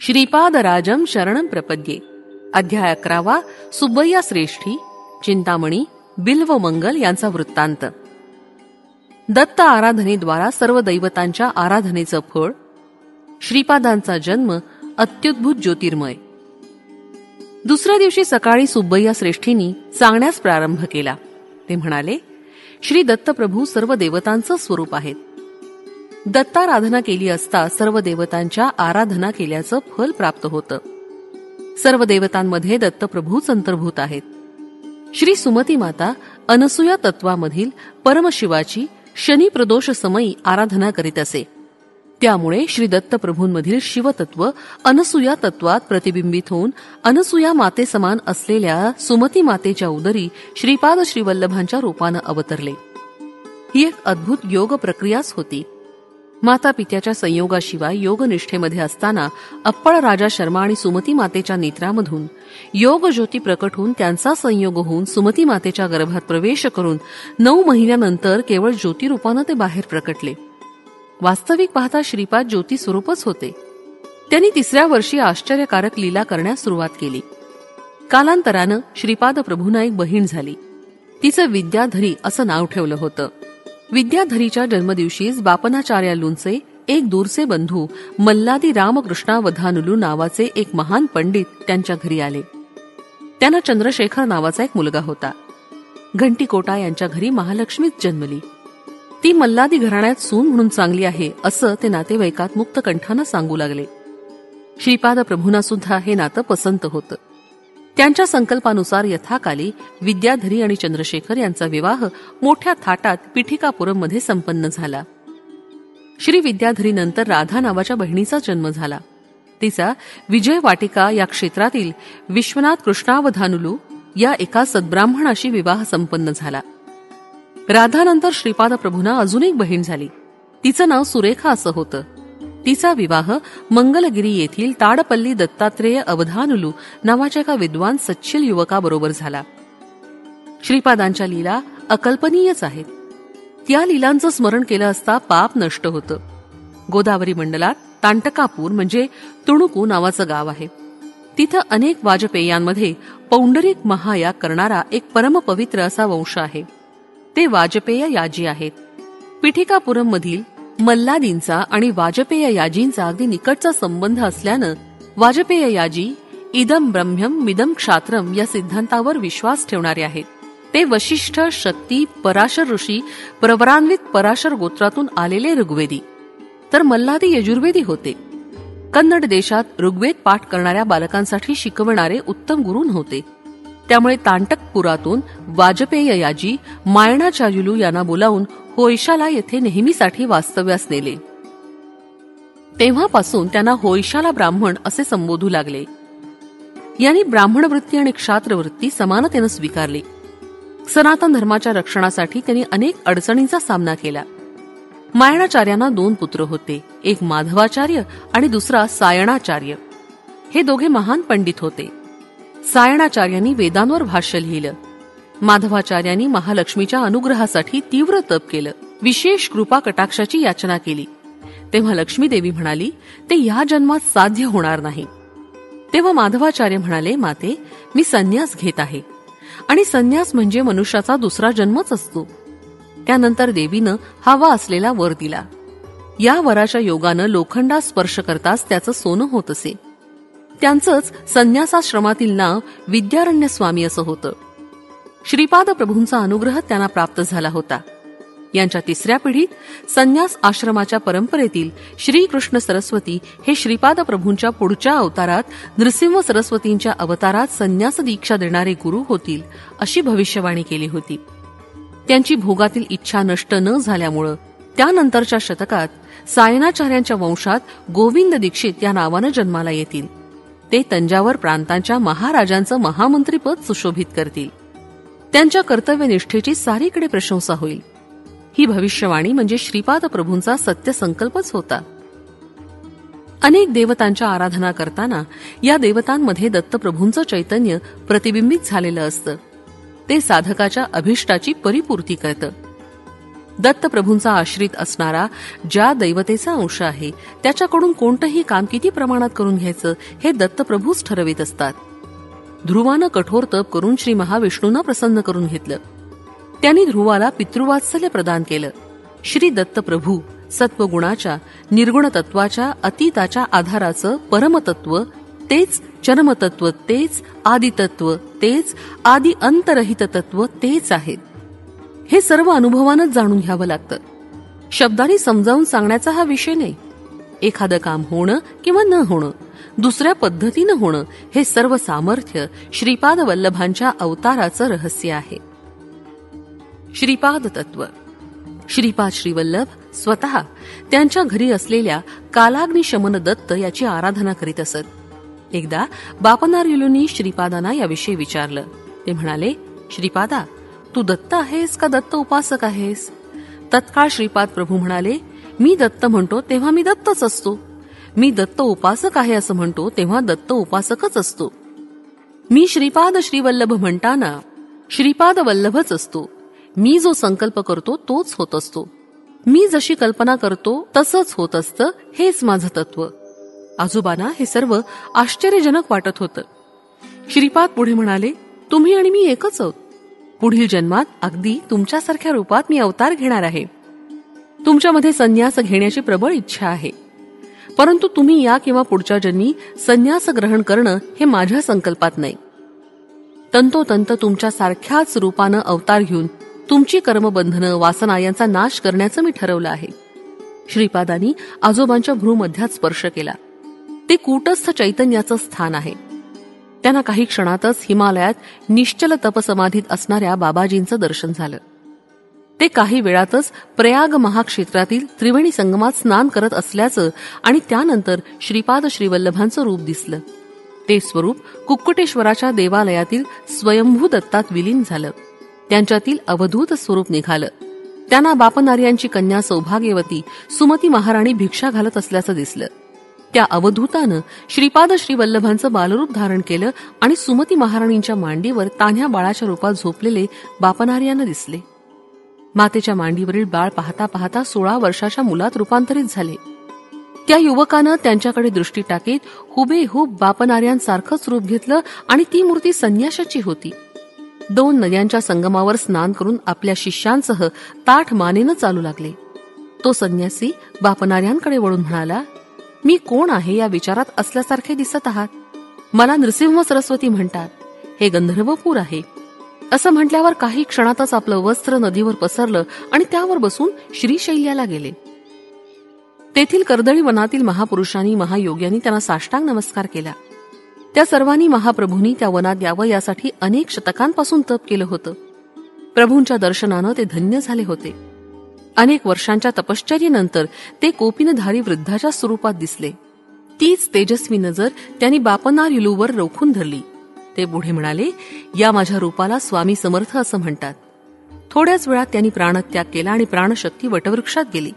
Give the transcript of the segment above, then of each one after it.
श्रीपादराजं शरणं प्रपद्ये. अध्याय 11. सुब्बय्या श्रेष्ठी, चिंतामणी, बिल्वमंगल यांचा वृत्तांत. दत्त आराधनेद्वारा सर्व दैवतांच्या आराधनेचं फळ. श्रीपादांचा जन्म अत्युद्भूत ज्योतिर्मय. दुसऱ्या दिवशी सकाळी सुब्बय्या श्रेष्ठींनी सांगण्यास प्रारंभ केला. ते म्हणाले, श्री दत्तप्रभू सर्व देवतांचं स्वरूप आहेत. दत्ताराधना केली असता सर्व देवतांच्या आराधना केल्याचं फल प्राप्त होतं. सर्व देवतांमध्ये दत्तप्रभूच अंतर्भूत आहेत. श्री सुमती माता अनसूया तत्वामधील परमशिवाची शनी प्रदोष समयी आराधना करीत असे. त्यामुळे श्री दत्तप्रभूंमधील शिवतत्व अनसूया तत्वात प्रतिबिंबित होऊन अनसूया माते समान असलेल्या सुमती मातेच्या उदरी श्रीपाद श्रीवल्लभांच्या रूपानं अवतरले. ही एक अद्भुत योग प्रक्रियाच होती. माता पित्याच्या संयोगाशिवाय योगनिष्ठेमध्ये असताना अप्पळ राजा शर्मा आणि सुमती मातेच्या नेत्रामधून योग ज्योती प्रकट होऊन त्यांचा संयोग होऊन सुमती मातेच्या गर्भात प्रवेश करून 9 महिन्यानंतर केवळ ज्योतिरूपानं ते बाहेर प्रकटले. वास्तविक पाहता श्रीपाद ज्योती स्वरूपच होते. त्यांनी 3ऱ्या वर्षी आश्चर्यकारक लीला करण्यास सुरुवात केली. कालांतरानं श्रीपाद प्रभूंना एक बहीण झाली. तिचं विद्याधरी असं नाव ठेवलं होतं. विद्याधरीच्या जन्मदिवशीच बापनाचार्यालूंचे एक दूरचे बंधू मल्लादी रामकृष्णावधानुलू नावाचे एक महान पंडित त्यांच्या घरी आले. त्यांना चंद्रशेखर नावाचा एक मुलगा होता. घंटीकोटा यांच्या घरी महालक्ष्मीच जन्मली. ती मल्लादी घराण्यात सून म्हणून चांगली आहे असं ते नातेवाईकात मुक्तकंठानं सांगू लागले. श्रीपाद प्रभूंना सुद्धा हे नातं पसंत होतं. त्यांच्या संकल्पानुसार यथाकाली विद्याधरी आणि चंद्रशेखर यांचा विवाह मोठ्या थाटात पिठिकापुरममध्ये संपन्न झाला. श्री विद्याधरीनंतर राधा नावाच्या बहिणीचा जन्म झाला. तिचा विजय वाटिका या क्षेत्रातील विश्वनाथ कृष्णावधानुलू या एका सद्ब्राह्मणाशी विवाह संपन्न झाला. राधानंतर श्रीपाद प्रभूंना अजून एक बहीण झाली. तिचं नाव सुरेखा असं होतं. तिचा विवाह मंगलगिरी येथील ताडपल्ली दत्तात्रेय अवधानुलू नावाच्या एका विद्वान सच्छील युवकाबरोबर झाला. श्रीपादांच्या लीला अकल्पनीयच आहेत. त्या लीलांचं स्मरण केलं असता पाप नष्ट होतं. गोदावरी मंडलात तांटकापूर म्हणजे तुणुकू नावाचं गाव आहे. तिथं अनेक वाजपेयांमध्ये पौंडरिक महायाग करणारा एक परमपवित्र असा वंश आहे. ते वाजपेय याजी आहेत. पिठिकापुरम मधील मल्लादींचा आणि वाजपेय याजींचा अगदी निकटचा संबंध असल्यानं वाजपेय याजी इदम ब्रह्म्यम मिदम क्षात्रम या सिद्धांतावर विश्वास ठेवणारे आहेत. ते वशिष्ठ, शक्ती, पराशर ऋषी, प्रवरान्वित पराशर गोत्रातून आलेले ऋग्वेदी, तर मल्लादी यजुर्वेदी होते. कन्नड देशात ऋग्वेद पाठ करणाऱ्या बालकांसाठी शिकवणारे उत्तम गुरु नव्हते. त्यामुळे तांटकपुरातून वाजपेय याजी मायणाचार्युलू यांना बोलावून होयशाला येथे नेहमीसाठी वास्तव्यास नेले. तेव्हापासून त्यांना होयशाला ब्राह्मण असे संबोधू लागले. यांनी ब्राह्मण वृत्ती आणि क्षात्र वृत्ती समानतेनं स्वीकारली. सनातन धर्माच्या रक्षणासाठी त्यांनी अनेक अडचणींचा सामना केला. मायणाचार्यांना 2 पुत्र होते. एक माधवाचार्य आणि दुसरा सायणाचार्य. हे दोघे महान पंडित होते. सायणाचार्यांनी वेदांवर भाष्य लिहिलं. माधवाचार्यांनी महालक्ष्मीच्या अनुग्रहासाठी तीव्र तप केलं. विशेष कृपा कटाक्षाची याचना केली. तेव्हा लक्ष्मी देवी म्हणाली, ते या जन्मात साध्य होणार नाही. तेव्हा माधवाचार्य म्हणाले, माते, मी संन्यास घेत आहे. आणि संन्यास म्हणजे मनुष्याचा दुसरा जन्मच असतो. त्यानंतर देवीनं हवा असलेला वर दिला. या वराच्या योगानं लोखंडास स्पर्श करताच त्याचं सोनं होत असे. त्यांचंच संन्यासाश्रमातील नाव विद्यारण्य स्वामी असं होतं. श्रीपाद प्रभूंचा अनुग्रह त्यांना प्राप्त झाला होता. यांच्या 3ऱ्या पिढीत संन्यास आश्रमाच्या परंपरेतील श्रीकृष्ण सरस्वती हे श्रीपाद प्रभूंच्या पुढच्या अवतारात नृसिंह सरस्वतींच्या अवतारात संन्यास दीक्षा देणारे गुरु होतील अशी भविष्यवाणी केली होती. त्यांची भोगातील इच्छा नष्ट न झाल्यामुळं त्यानंतरच्या शतकात सायणाचार्यांच्या वंशात गोविंद दीक्षित या नावानं जन्माला येतील. ते तंजावर प्रांतांच्या महाराजांचं महामंत्रीपद सुशोभित करतील. त्यांच्या कर्तव्यनिष्ठेची सारीकडे प्रशंसा होईल. ही भविष्यवाणी म्हणजे श्रीपाद प्रभूंचा सत्यसंकल्पच होता. अनेक देवतांच्या आराधना करताना या देवतांमध्ये दत्तप्रभूंचं चैतन्य प्रतिबिंबित झालेलं असतं. ते साधकाच्या अभिष्टाची परिपूर्ती करतं. दत्तप्रभूंचा आश्रित असणारा ज्या दैवतेचा अंश आहे त्याच्याकडून कोणतंही काम किती प्रमाणात करून घ्यायचं हे दत्तप्रभूच ठरवित असतात. ध्रुवानं कठोर तप करून श्री महाविष्णूंना प्रसन्न करून घेतलं. त्यांनी ध्रुवाला पितृवात्सल्य प्रदान केलं. श्री दत्तप्रभू सत्वगुणाच्या, निर्गुण तत्वाच्या, अतीताच्या आधाराचं परमतत्व तेच, चरमतत्व तेच, आदितत्व तेच, आदि अंतरहित तत्व तेच आहेत. हे सर्व अनुभवानंच जाणून घ्यावं लागतं. शब्दांनी समजावून सांगण्याचा हा विषय नाही. एखादं काम होणं किंवा न होणं, दुसऱ्या पद्धतीनं होणं, हे सर्व सामर्थ्य श्रीपाद वल्लभांच्या अवताराचं रहस्य आहे. श्रीपाद तत्व. श्रीपाद श्रीवल्लभ स्वतः त्यांच्या घरी असलेल्या कालाग्निशमन दत्त याची आराधना करीत असत. एकदा बापनार्युलूंनी श्रीपादांना याविषयी विचारलं. ते म्हणाले, श्रीपादा, तू दत्त आहेस का दत्त उपासक आहेस? तत्काळ श्रीपाद प्रभू म्हणाले, मी दत्त म्हणतो तेव्हा मी दत्तच असतो. मी दत्त उपासक आहे असं म्हणतो तेव्हा दत्त उपासकच असतो. मी श्रीपाद श्रीवल्लभ म्हणताना श्रीपाद वल्लभच असतो. मी जो संकल्प करतो तोच होत असतो. मी जशी कल्पना करतो तसंच होत असतं. हेच माझं तत्व. आजोबांना हे सर्व आश्चर्यजनक वाटत होतं. श्रीपाद पुढे म्हणाले, तुम्ही आणि मी एकच आहोत. पुढील जन्मात अगदी तुमच्यासारख्या रूपात मी अवतार घेणार आहे. तुमच्यामध्ये संन्यास घेण्याची प्रबळ इच्छा आहे. परंतु तुम्ही या किंवा पुढच्या जन्मी संन्यास ग्रहण करणं हे माझ्या संकल्पात नाही. तंतोतंत तुमच्या सारख्याच रूपानं अवतार घेऊन तुमची कर्मबंधनं, वासना यांचा नाश करण्याचं मी ठरवलं आहे. श्रीपादांनी आजोबांच्या भ्रूमध्यात स्पर्श केला. ते कूटस्थ चैतन्याचं स्थान आहे. त्यांना काही क्षणातच हिमालयात निश्चल तपसमाधीत असणाऱ्या बाबाजींचं दर्शन झालं. ते काही वेळातच प्रयाग महाक्षेत्रातील त्रिवेणी संगमात स्नान करत असल्याचं आणि त्यानंतर श्रीपाद श्रीवल्लभांचं रूप दिसलं. ते स्वरूप कुक्कुटेश्वराच्या देवालयातील स्वयंभू दत्तात विलीन झालं. त्यांच्यातील अवधूत स्वरूप निघालं. त्यांना बापनार्यांची कन्या सौभाग्यवती सुमती महाराणी भिक्षा घालत असल्याचं दिसलं. त्या अवधूतानं श्रीपाद श्रीवल्लभांचं बालरूप धारण केलं आणि सुमती महाराणींच्या मांडीवर तान्ह्या बाळाच्या रूपात झोपलेले बापनार्यांना दिसले. मातेच्या मांडीवरील बाळ पाहता पाहता 16 वर्षाच्या मुलात रूपांतरित झाले. त्या युवकानं त्यांच्याकडे दृष्टी टाकीत हुबेहूब बापनार्यांसारखंच रूप घेतलं आणि ती मूर्ती संन्याशाची होती. 2 नद्यांच्या संगमावर स्नान करून आपल्या शिष्यांसह ताठ मानेनं चालू लागले. तो संन्यासी बापनार्यांकडे वळून म्हणाला, मी कोण आहे या विचारात असल्यासारखे दिसत आहात. मला नृसिंह सरस्वती म्हणतात. हे गंधर्वपूर आहे. असं म्हटल्यावर काही क्षणातच आपलं वस्त्र नदीवर पसरलं आणि त्यावर बसून श्रीशैल्याला गेले. तेथील कर्दळी वनातील महापुरुषांनी, महायोग्यांनी त्यांना साष्टांग नमस्कार केला. त्या सर्वांनी महाप्रभूंनी त्या वनात यावं यासाठी अनेक शतकांपासून तप केलं होतं. प्रभूंच्या दर्शनानं ते धन्य झाले होते. अनेक वर्षांच्या तपश्चर्येनंतर ते कोपिनधारी वृद्धाच्या स्वरूपात दिसले. तीच तेजस्वी नजर त्यांनी बापनार्युलूवर रोखून धरली. ते पुढे म्हणाले, या माझ्या रूपाला स्वामी समर्थ असं म्हणतात. थोड्याच वेळात त्यांनी प्राणत्याग केला आणि प्राणशक्ती वटवृक्षात गेली.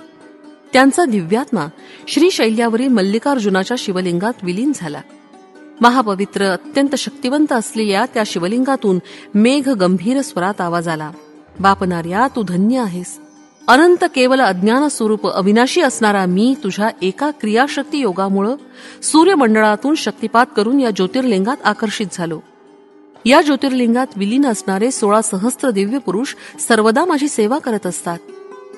त्यांचा दिव्यात्मा श्रीशैल्यावरील मल्लिकार्जुनाच्या शिवलिंगात विलीन झाला. महापवित्र, अत्यंत शक्तिवंत असलेल्या त्या शिवलिंगातून मेघ गंभीर स्वरात आवाज आला, बापनार्या, तू धन्य आहेस. अनंत केवल अज्ञान स्वरूप अविनाशी असणारा मी तुझ्या एका क्रियाशक्ती योगामुळं सूर्यमंडळातून शक्तिपात करून या ज्योतिर्लिंगात आकर्षित झालो. या ज्योतिर्लिंगात विलीन असणारे 16 सहस्त्र दिव्य पुरुष सर्वदा माझी सेवा करत असतात.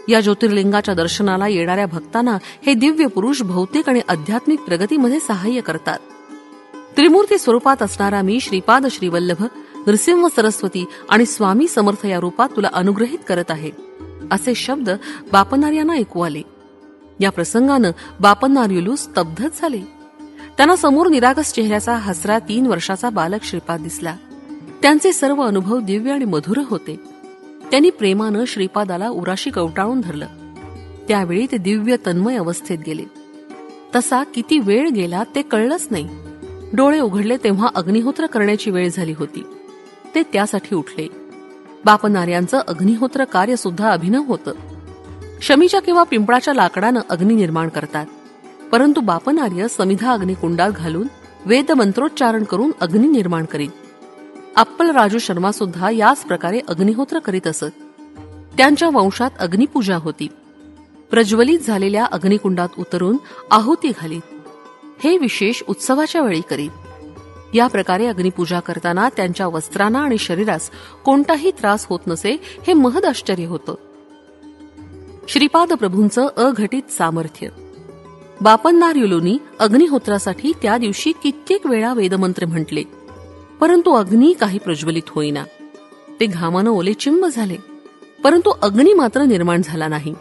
या ज्योतिर्लिंगाच्या दर्शनाला येणाऱ्या भक्तांना हे दिव्य पुरुष भौतिक आणि आध्यात्मिक प्रगतीमध्ये सहाय्य करतात. त्रिमूर्ती स्वरूपात असणारा मी श्रीपाद श्रीवल्लभ, नृसिंह सरस्वती आणि स्वामी समर्थ या रूपात तुला अनुग्रहित करत आहे. असे शब्द बापनार्यांना ऐकू आले. या प्रसंगानं बापनार्युलू स्तब्धच झाले. त्यांना समोर निरागस चेहऱ्याचा हसरा 3 वर्षाचा बालक श्रीपाद दिसला. त्यांचे सर्व अनुभव दिव्य आणि मधुर होते. त्यांनी प्रेमानं श्रीपादाला उराशी कवटाळून धरलं. त्यावेळी ते दिव्य तन्मय अवस्थेत गेले. तसा किती वेळ गेला ते कळलंच नाही. डोळे उघडले तेव्हा अग्निहोत्र करण्याची वेळ झाली होती. ते त्यासाठी उठले. बापनार्यांचं अग्निहोत्र कार्य सुद्धा अभिनव होतं. शमीच्या किंवा पिंपळाच्या लाकडानं अग्नी निर्माण करतात, परंतु बापनार्य समिधा अग्निकुंडात घालून वेद मंत्रोच्चारण करून अग्नी निर्माण करीत. अप्पल राजू शर्मा सुद्धा याच प्रकारे अग्निहोत्र करीत असत. त्यांच्या वंशात अग्निपूजा होती. प्रज्वलित झालेल्या अग्निकुंडात उतरून आहुती घालीत. हे विशेष उत्सवाच्या वेळी करीत. या प्रकारे अग्निपूजा करताना त्यांच्या वस्त्रांना आणि शरीरास कोणताही त्रास होत नसे हे महद आश्चर्य होतं. श्रीपाद प्रभूंचं अघटित सामर्थ्य. बापन्नार युलूंनी अग्निहोत्रासाठी त्या दिवशी कित्येक वेळा वेदमंत्र म्हटले, परंतु अग्नी काही प्रज्वलित होईना. ते घामानं ओलेचिंब झाले, परंतु अग्नी मात्र निर्माण झाला नाही.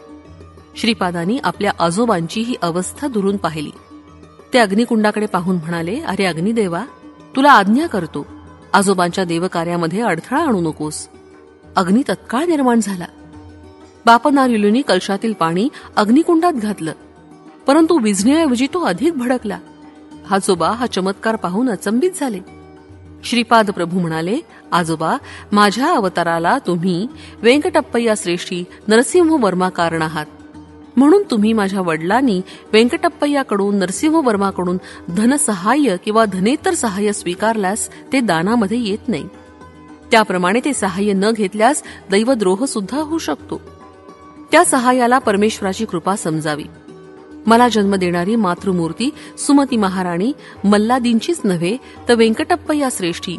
श्रीपादांनी आपल्या आजोबांची ही अवस्था दुरून पाहिली. ते अग्निकुंडाकडे पाहून म्हणाले, अरे अग्निदेवा, तुला आज्ञा करतो, आजोबांच्या देवकार्यामध्ये अडथळा आणू नकोस. अग्नी तत्काळ निर्माण झाला. बापन्नार युलूंनी कलशातील पाणी अग्निकुंडात घातलं, परंतु विझण्याऐवजी तो अधिक भडकला. आजोबा हा चमत्कार पाहून अचंबित झाले. श्रीपाद प्रभू म्हणाले, आजोबा, माझ्या अवताराला तुम्ही वेंकटप्पय्या श्रेष्ठी नरसिंह वर्मा कारण आहात. म्हणून तुम्ही माझ्या वडिलांनी वेंकटप्पय्याकडून नरसिंहवर्माकडून धनसहाय्य किंवा धनेतर सहाय्य स्वीकारल्यास ते दानामध्ये येत नाही. त्याप्रमाणे ते सहाय्य न घेतल्यास दैवद्रोह सुद्धा होऊ शकतो. त्या सहाय्याला परमेश्वराची कृपा समजावी. मला जन्म देणारी मातृमूर्ती सुमती महाराणी मल्लादींचीच नव्हे तर वेंकटप्पय्या श्रेष्ठी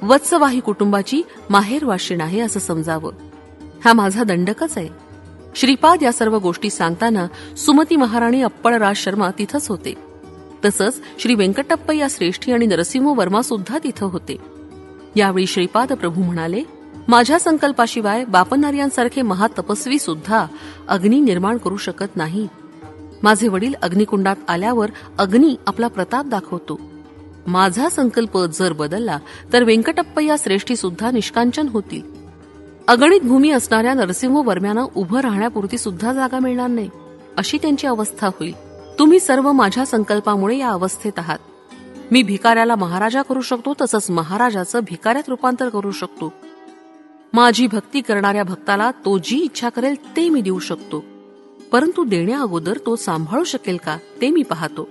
वत्सवाही कुटुंबाची माहेरवाशीण आहे असं समजावं. हा माझा दंडकच आहे. श्रीपाद या सर्व गोष्टी सांगताना सुमती महाराणी अप्पळराज शर्मा तिथंच होते. तसंच श्री व्यंकटप्पय्या श्रेष्ठी आणि नरसिंह वर्मा सुद्धा तिथं होते. यावेळी श्रीपाद प्रभू म्हणाले, माझ्या संकल्पाशिवाय बापन्नार्यांसारखे महातपस्वी सुद्धा अग्नी निर्माण करू शकत नाही. माझे वडील अग्निकुंडात आल्यावर अग्नी आपला प्रताप दाखवतो. माझा संकल्प जर बदलला तर व्यंकटप्पय्या श्रेष्ठी सुद्धा निष्कांचन होतील. अगणित भूमी असणाऱ्या नरसिंह वर्म्यांना उभं राहण्यापुरती सुद्धा जागा मिळणार नाही, अशी त्यांची अवस्था होईल. तुम्ही सर्व माझ्या संकल्पामुळे या अवस्थेत आहात. मी भिकाऱ्याला महाराजा करू शकतो, तसंच महाराजाचं भिकाऱ्यात रूपांतर करू शकतो. माझी भक्ती करणाऱ्या भक्ताला तो जी इच्छा करेल ते मी देऊ शकतो, परंतु देण्या अगोदर तो सांभाळू शकेल का ते मी पाहतो.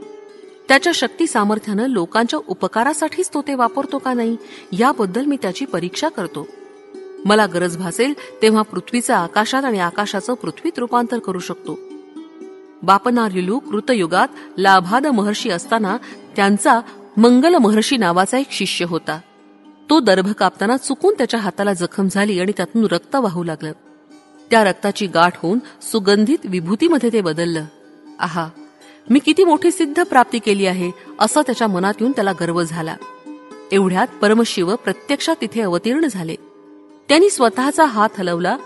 त्याच्या शक्ती सामर्थ्यानं लोकांच्या उपकारासाठीच तो ते वापरतो का नाही याबद्दल मी त्याची परीक्षा करतो. मला गरज भासेल तेव्हा पृथ्वीचं आकाशात आणि आकाशाचं पृथ्वीत रूपांतर करू शकतो. बापन्नार युलू कृतयुगात लाभाद महर्षी असताना त्यांचा मंगल महर्षी नावाचा एक शिष्य होता. तो दर्भ कापताना चुकून त्याच्या हाताला जखम झाली आणि त्यातून रक्त वाहू लागलं. त्या रक्ताची गाठ होऊन सुगंधित विभूतीमध्ये ते बदललं. आहा, मी किती मोठी सिद्ध प्राप्ती केली आहे असं त्याच्या मनात येऊन त्याला गर्व झाला. एवढ्यात परमशिव प्रत्यक्षात तिथे अवतीर्ण झाले. त्यांनी स्वतःचा हात हलवला.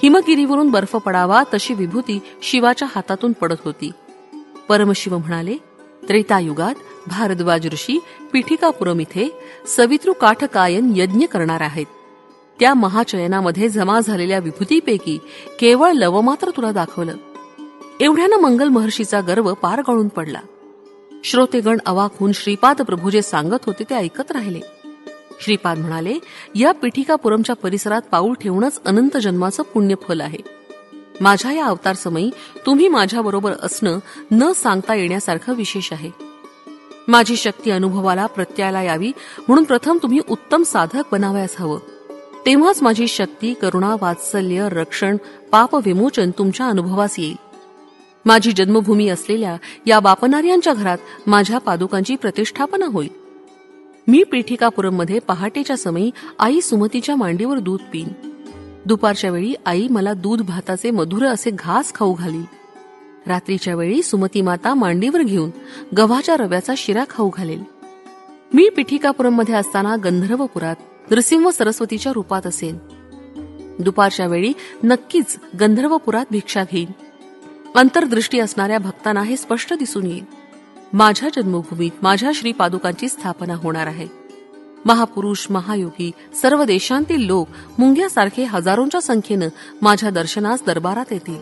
हिमगिरीवरून बर्फ पडावा तशी विभूती शिवाच्या हातातून पडत होती. परमशिव म्हणाले, त्रेतायुगात भारद्वाज ऋषी पिठिकापुरम इथे सवितृ काठकायन यज्ञ करणार आहेत. त्या महाचयनामध्ये जमा झालेल्या विभूतीपैकी केवळ लव मात्र तुला दाखवलं. एवढ्यानं मंगल महर्षीचा गर्व पार गळून पडला. श्रोतेगण अवाक होऊन श्रीपाद प्रभू जे सांगत होते ते ऐकत राहिले. श्रीपाद म्हणाले, या पिठिकापुरमच्या परिसरात पाऊल ठेवणंच अनंत जन्माचं पुण्यफल आहे. माझ्या या अवतार समयी तुम्ही माझ्याबरोबर असणं न सांगता येण्यासारखं विशेष आहे. माझी शक्ती अनुभवाला प्रत्ययाला यावी म्हणून प्रथम तुम्ही उत्तम साधक बनावयास हवं. तेव्हाच माझी शक्ती, करुणा, वात्सल्य, रक्षण, पाप विमोचन तुमच्या अनुभवास येईल. माझी जन्मभूमी असलेल्या या बापन्नार्यांच्या घरात माझ्या पादुकांची प्रतिष्ठापना होईल. मी पिठिकापुरममध्ये पहाटेच्या समयी आई सुमतीच्या मांडीवर दूध पिईन. दुपारच्या वेळी आई मला दूध भाताचे मधुर असे घास खाऊ घालील. रात्रीच्या वेळी सुमती माता मांडीवर घेऊन गव्हाच्या रव्याचा शिरा खाऊ घालेल. मी पिठिकापुरममध्ये असताना गंधर्वपुरात नृसिंह सरस्वतीच्या रूपात असेन. दुपारच्या वेळी नक्कीच गंधर्वपुरात भिक्षा घेईन. अंतर्दृष्टी असणाऱ्या भक्तांना हे स्पष्ट दिसून येईल. माझ्या जन्मभूमीत माझ्या श्रीपादुकांची स्थापना होणार आहे. महापुरुष, महायोगी, सर्व देशांतील लोक मुंग्यासारखे हजारोंच्या संख्येनं माझ्या दर्शनास दरबारात येतील.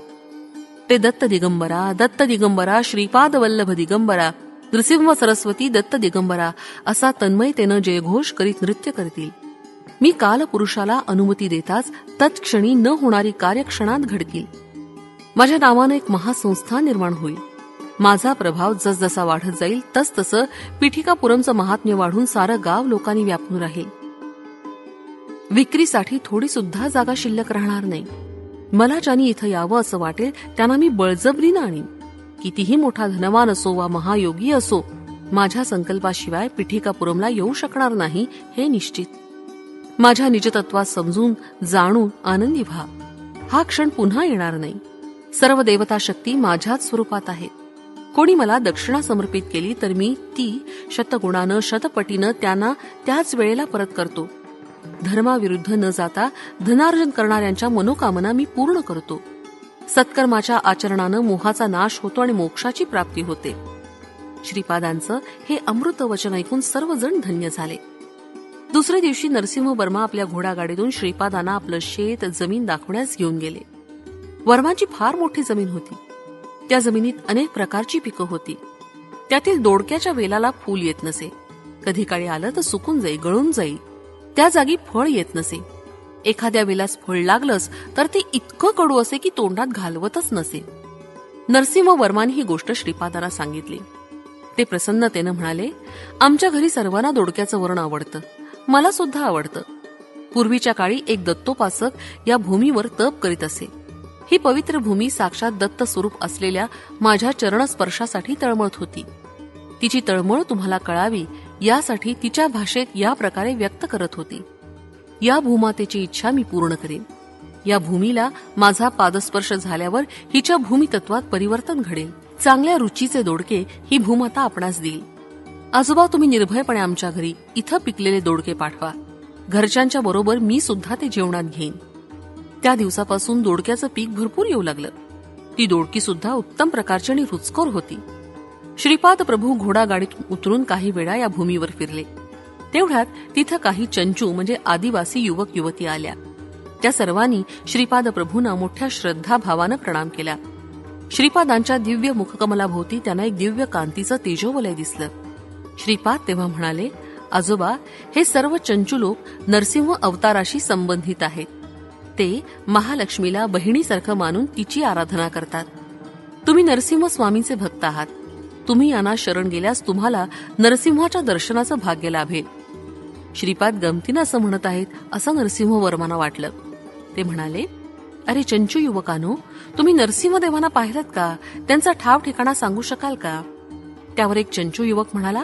ते दत्त दिगंबरा, दत्त दिगंबरा, श्रीपाद वल्लभ दिगंबरा, नृसिंह सरस्वती दत्त दिगंबरा असा तन्मयतेनं जयघोष करीत नृत्य करतील. मी कालपुरुषाला अनुमती देताच तत्क्षणी न होणारी कार्यक्षणात घडतील. माझ्या नावानं एक महासंस्थान निर्माण होईल. माझा प्रभाव जसजसा वाढत जाईल तसतसं पिठिकापुरमचं महात्म्य वाढून सारं गाव लोकांनी व्यापून राहील. विक्रीसाठी थोडी सुद्धा जागा शिल्लक राहणार नाही. मला ज्यांनी इथं यावं असं वाटेल त्यांना मी बळजबरीनं आणीन. कितीही मोठा धनवान असो वा महायोगी असो, माझ्या संकल्पाशिवाय पिठिकापुरमला येऊ शकणार नाही हे निश्चित. माझ्या निजतत्वात समजून जाणून आनंदी व्हा. हा क्षण पुन्हा येणार नाही. सर्व देवता शक्ती माझ्याच स्वरूपात आहेत. कोणी मला दक्षिणा समर्पित केली तर मी ती शतगुणानं शतपटीनं त्यांना त्याच वेळेला परत करतो. धर्माविरुद्ध न जाता धनार्जन करणाऱ्यांच्या मनोकामना मी पूर्ण करतो. सत्कर्माच्या आचरणानं मोहाचा नाश होतो आणि मोक्षाची प्राप्ती होते. श्रीपादांचं हे अमृत वचन ऐकून सर्वजण धन्य झाले. दुसऱ्या दिवशी नरसिंह वर्मा आपल्या घोडागाडीतून श्रीपादांना आपलं शेत जमीन दाखवण्यास घेऊन गेले. वर्माची फार मोठी जमीन होती. त्या जमिनीत अनेक प्रकारची पिकं होती. त्यातील दोडक्याच्या वेलाला फूल येत नसे. कधी काळी आलं तर सुकून जाई, गळून जाई. त्या जागी फळ येत नसे. एखाद्या वेलास फळ लागलंच तर ते इतकं कडू असे की तोंडात घालवतच नसे. नरसिंह वर्माने ही गोष्ट श्रीपादांना सांगितली. ते प्रसन्नतेनं म्हणाले, आमच्या घरी सर्वांना दोडक्याचं वरण आवडतं. मला सुद्धा आवडतं. पूर्वीच्या काळी एक दत्तोपासक या भूमीवर तप करीत असे. ही पवित्र भूमी साक्षात दत्त स्वरूप असलेल्या माझ्या चरणस्पर्शासाठी तळमळत होती. तिची तळमळ तुम्हाला कळावी यासाठी तिच्या भाषेत या प्रकारे व्यक्त करत होती. या भूमातेची इच्छा मी पूर्ण करेन. या भूमीला माझा पादस्पर्श झाल्यावर हिच्या भूमितत्वात परिवर्तन घडेल. चांगल्या रुचीचे दोडके ही भूमाता आपणास देईल. आजोबा, तुम्ही निर्भयपणे आमच्या घरी इथं पिकलेले दोडके पाठवा. घरच्यांच्या बरोबर मी सुद्धा ते जेवणात घेईन. त्या दिवसापासून दोडक्याचं पीक भरपूर येऊ लागलं. ती दोडकी सुद्धा उत्तम प्रकारची आणि रुचकर होती. श्रीपाद प्रभू घोडागाडीत उतरून काही वेळा या भूमीवर फिरले. तेवढ्यात तिथं काही चंचू म्हणजे आदिवासी युवक युवती आल्या. त्या सर्वांनी श्रीपाद प्रभूंना मोठ्या श्रद्धाभावानं प्रणाम केला. श्रीपादांच्या दिव्य मुखकमलाभोवती त्यांना एक दिव्य कांतीचं तेजोवलय दिसलं. श्रीपाद तेव्हा म्हणाले, आजोबा, हे सर्व चंचू लोक नरसिंह अवताराशी संबंधित आहेत. ते महालक्ष्मीला बहिणीसारखं मानून तिची आराधना करतात. तुम्ही नरसिंह स्वामींचे भक्त आहात. तुम्ही यांना शरण गेल्यास तुम्हाला नरसिंहाच्या दर्शनाचं भाग्य लाभेल. श्रीपाद गमतीनं असं म्हणत आहेत असं नरसिंह वर्मांना वाटलं. ते म्हणाले, अरे चंचू युवकानो, तुम्ही नरसिंह देवांना पाहिलं का? त्यांचा ठाव ठिकाणा सांगू शकाल का? त्यावर एक चंचू युवक म्हणाला,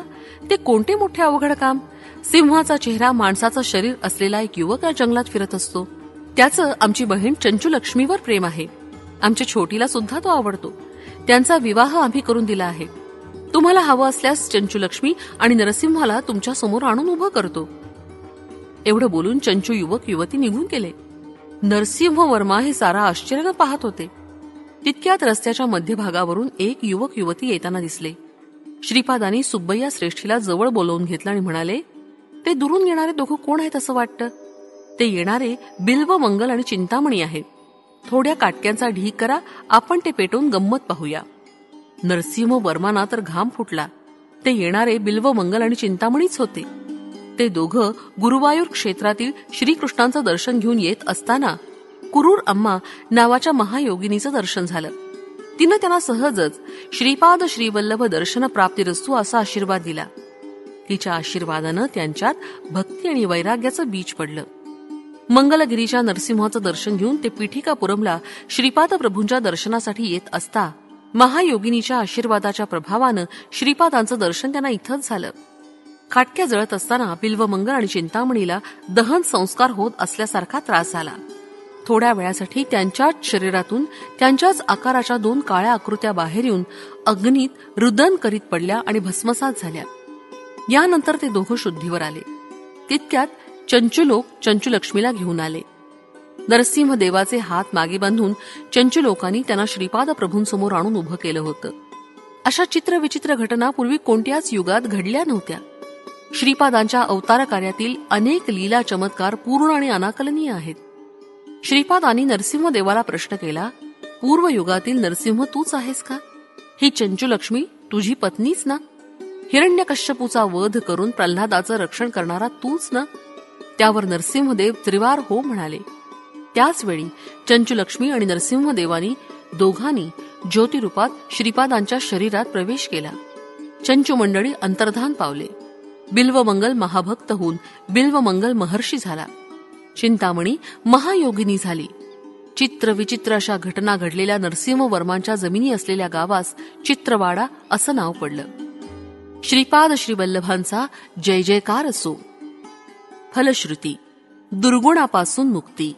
ते कोणते मोठे अवघड काम. सिंहाचा चेहरा, माणसाचं शरीर असलेला एक युवक या जंगलात फिरत असतो. त्याचं आमची बहीण चंचू लक्ष्मीवर प्रेम आहे. आमच्या छोटीला सुद्धा तो आवडतो. त्यांचा विवाह आम्ही करून दिला आहे. तुम्हाला हवं असल्यास चंचू लक्ष्मी आणि नरसिंहाला तुमच्या समोर आणून उभं करतो. एवढं बोलून चंचू युवक युवती निघून गेले. नरसिंह वर्मा हे सारा आश्चर्यानं पाहत होते. तितक्यात रस्त्याच्या मध्यभागावरून एक युवक युवती येताना दिसले. श्रीपादांनी सुब्बय्या श्रेष्ठीला जवळ बोलवून घेतलं आणि म्हणाले, ते दुरून येणारे दोघं कोण आहेत असं वाटतं? ते येणारे बिल्व मंगल आणि चिंतामणी आहेत. थोड्या काटक्यांचा ढीग करा, आपण ते पेटवून गंमत पाहूया. नरसिंह वर्मांना तर घाम फुटला. ते येणारे बिल्व मंगल आणि चिंतामणीच होते. ते दोघं गुरुवायूर क्षेत्रातील श्रीकृष्णांचं दर्शन घेऊन येत असताना कुरूर अम्मा नावाच्या महायोगिनीचं दर्शन झालं. तिनं त्यांना सहजच श्रीपाद श्रीवल्लभ दर्शन प्राप्तिरस्तू असा आशीर्वाद दिला. तिच्या आशीर्वादानं त्यांच्यात भक्ती आणि वैराग्याचं बीज पडलं. मंगलगिरीच्या नरसिंहाचं दर्शन घेऊन ते पिठिकापुरमला श्रीपाद प्रभूंच्या दर्शनासाठी येत असता महायोगिनीच्या आशीर्वादाच्या प्रभावानं श्रीपादांचं दर्शन त्यांना इथंच झालं. काटक्या जळत असताना बिल्वमंगल आणि चिंतामणीला दहन संस्कार होत असल्यासारखा त्रास झाला. थोड्या वेळासाठी त्यांच्याच शरीरातून त्यांच्याच आकाराच्या 2 काळ्या आकृत्या बाहेर येऊन अग्नीत रुदन करीत पडल्या आणि भस्मसात झाल्या. यानंतर ते दोघं शुद्धीवर आले. तितक्यात चंचुलोक चंचुलक्ष्मीला घेऊन आले. नरसिंह देवाचे हात मागे बांधून चंचुलोकांनी त्यांना श्रीपाद प्रभूंसमोर आणून उभं केलं होतं. अशा चित्रविचित्र घटना पूर्वी कोणत्याच युगात घडल्या नव्हत्या. श्रीपादांच्या अवतार कार्यातील अनेक लीला चमत्कार पूर्ण आणि अनाकलनीय आहेत. श्रीपादांनी नरसिंह देवाला प्रश्न केला, पूर्व युगातील नरसिंह तूच आहेस का? ही चंचुलक्ष्मी तुझी पत्नीच ना? हिरण्यकश्यपूचा वध करून प्रल्हादाचं रक्षण करणारा तूच ना? त्यावर नरसिंहदेव त्रिवार हो म्हणाले. त्याचवेळी चंचुलक्ष्मी आणि नरसिंहदेवानी दोघांनी ज्योतिरूपात श्रीपादांच्या शरीरात प्रवेश केला. चंचू मंडळी अंतर्धान पावले. बिल्वमंगल महाभक्त होऊन बिल्वमंगल महर्षी झाला. चिंतामणी महायोगिनी झाली. चित्रविचित्र अशा घटना घडलेल्या नरसिंहवर्मांच्या जमिनी असलेल्या गावास चित्रवाडा असं नाव पडलं. श्रीपाद श्रीवल्लभांचा जय जयकार असो. फलश्रुती दुर्गुणापासून मुक्ती.